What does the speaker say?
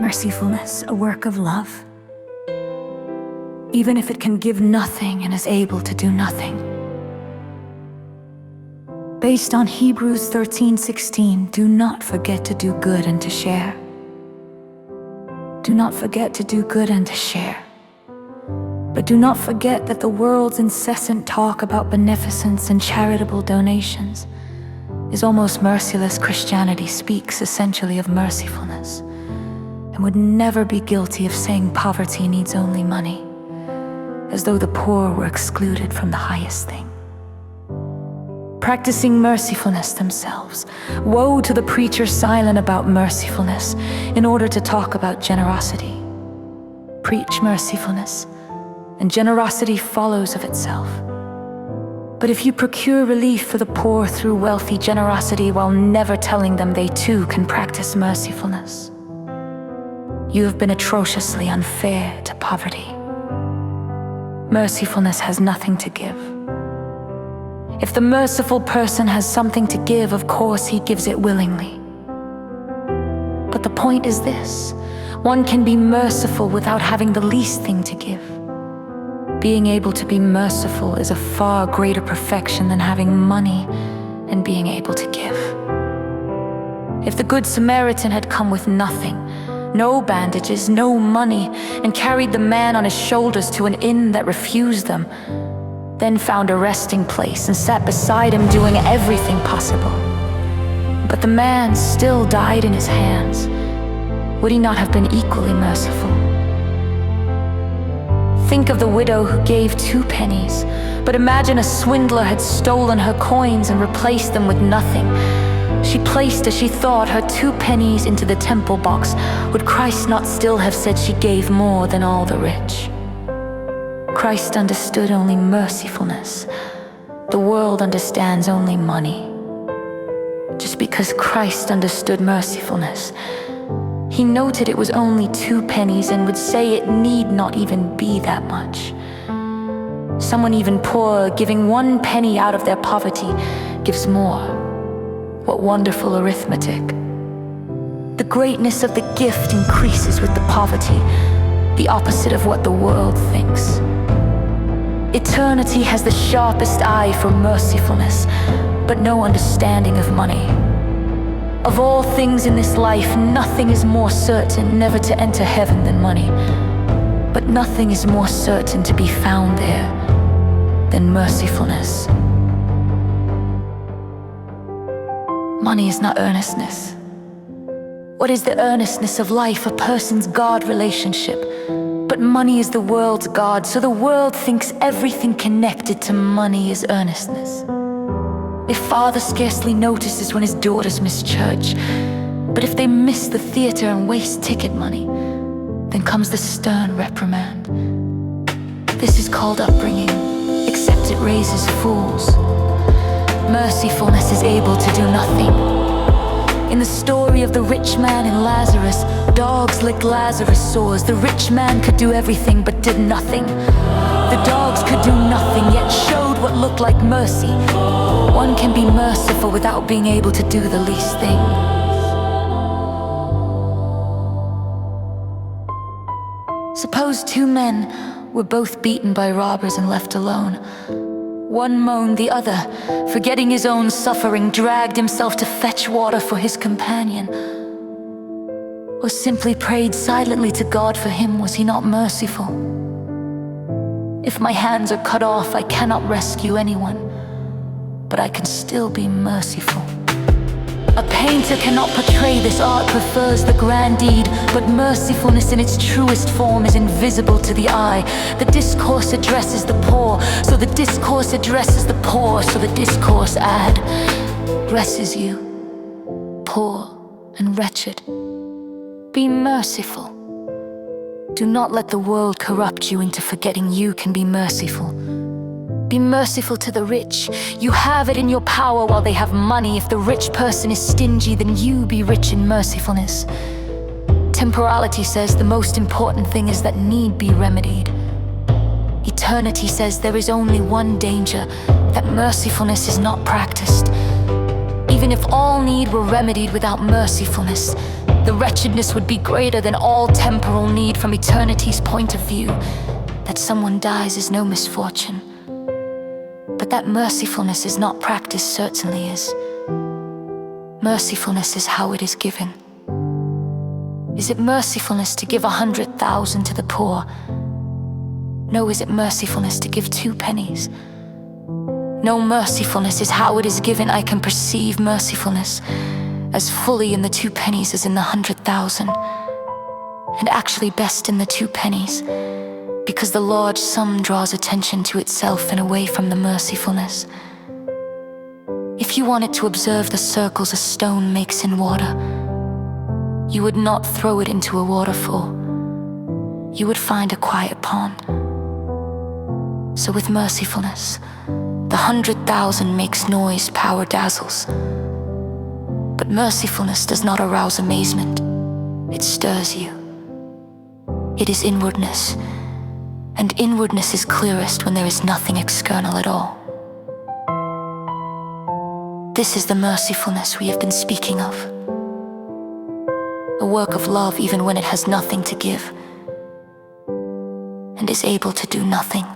Mercifulness, a work of love, even if it can give nothing and is able to do nothing. Based on Hebrews 13:16, do not forget to do good and to share. Do not forget to do good and to share. But do not forget that the world's incessant talk about beneficence and charitable donations is almost merciless. Christianity speaks essentially of mercifulness and would never be guilty of saying poverty needs only money, as though the poor were excluded from the highest thing. Practicing mercifulness themselves, woe to the preacher silent about mercifulness in order to talk about generosity. Preach mercifulness, and generosity follows of itself. But if you procure relief for the poor through wealthy generosity while never telling them they too can practice mercifulness, you have been atrociously unfair to poverty. Mercifulness has nothing to give. If the merciful person has something to give, of course he gives it willingly. But the point is this: one can be merciful without having the least thing to give. Being able to be merciful is a far greater perfection than having money and being able to give. If the Good Samaritan had come with nothing, no bandages, no money, and carried the man on his shoulders to an inn that refused them, then found a resting place and sat beside him doing everything possible, but the man still died in his hands, would he not have been equally merciful? Think of the widow who gave 2 pennies, but imagine a swindler had stolen her coins and replaced them with nothing. She placed, as she thought, her 2 pennies into the temple box. Would Christ not still have said she gave more than all the rich? Christ understood only mercifulness. The world understands only money. Just because Christ understood mercifulness, he noted it was only 2 pennies and would say it need not even be that much. Someone even poor, giving 1 penny out of their poverty, gives more. What wonderful arithmetic. The greatness of the gift increases with the poverty, the opposite of what the world thinks. Eternity has the sharpest eye for mercifulness, but no understanding of money. Of all things in this life, nothing is more certain never to enter heaven than money. But nothing is more certain to be found there than mercifulness. Money is not earnestness. What is the earnestness of life? A person's God relationship. But money is the world's God, so the world thinks everything connected to money is earnestness. A father scarcely notices when his daughters miss church, but if they miss the theater and waste ticket money, then comes the stern reprimand. This is called upbringing, except it raises fools. Mercifulness is able to do nothing. In the story of the rich man and Lazarus, dogs licked Lazarus' sores. The rich man could do everything but did nothing. The dogs could do nothing, yet showed what looked like mercy. One can be merciful without being able to do the least thing. Suppose 2 men were both beaten by robbers and left alone. One moaned, the other, forgetting his own suffering, dragged himself to fetch water for his companion. Or simply prayed silently to God for him. Was he not merciful? If my hands are cut off, I cannot rescue anyone, but I can still be merciful. A painter cannot portray this. Art prefers the grand deed, but mercifulness in its truest form is invisible to the eye. The discourse addresses the poor, so the discourse addresses the poor, so the discourse addresses you, poor and wretched. Be merciful. Do not let the world corrupt you into forgetting you can be merciful. Be merciful to the rich. You have it in your power while they have money. If the rich person is stingy, then you be rich in mercifulness. Temporality says the most important thing is that need be remedied. Eternity says there is only one danger, that mercifulness is not practiced. Even if all need were remedied without mercifulness, the wretchedness would be greater than all temporal need from eternity's point of view. That someone dies is no misfortune, but that mercifulness is not practiced certainly is. Mercifulness is how it is given. Is it mercifulness to give 100,000 to the poor? No, is it mercifulness to give 2 pennies? No, mercifulness is how it is given. I can perceive mercifulness as fully in the 2 pennies as in the 100,000, and actually best in the 2 pennies, because the large sum draws attention to itself and away from the mercifulness. If you wanted to observe the circles a stone makes in water, you would not throw it into a waterfall. You would find a quiet pond. So with mercifulness, the 100,000 makes noise, power dazzles. But mercifulness does not arouse amazement. It stirs you. It is inwardness, and inwardness is clearest when there is nothing external at all. This is the mercifulness we have been speaking of. A work of love even when it has nothing to give, and is able to do nothing.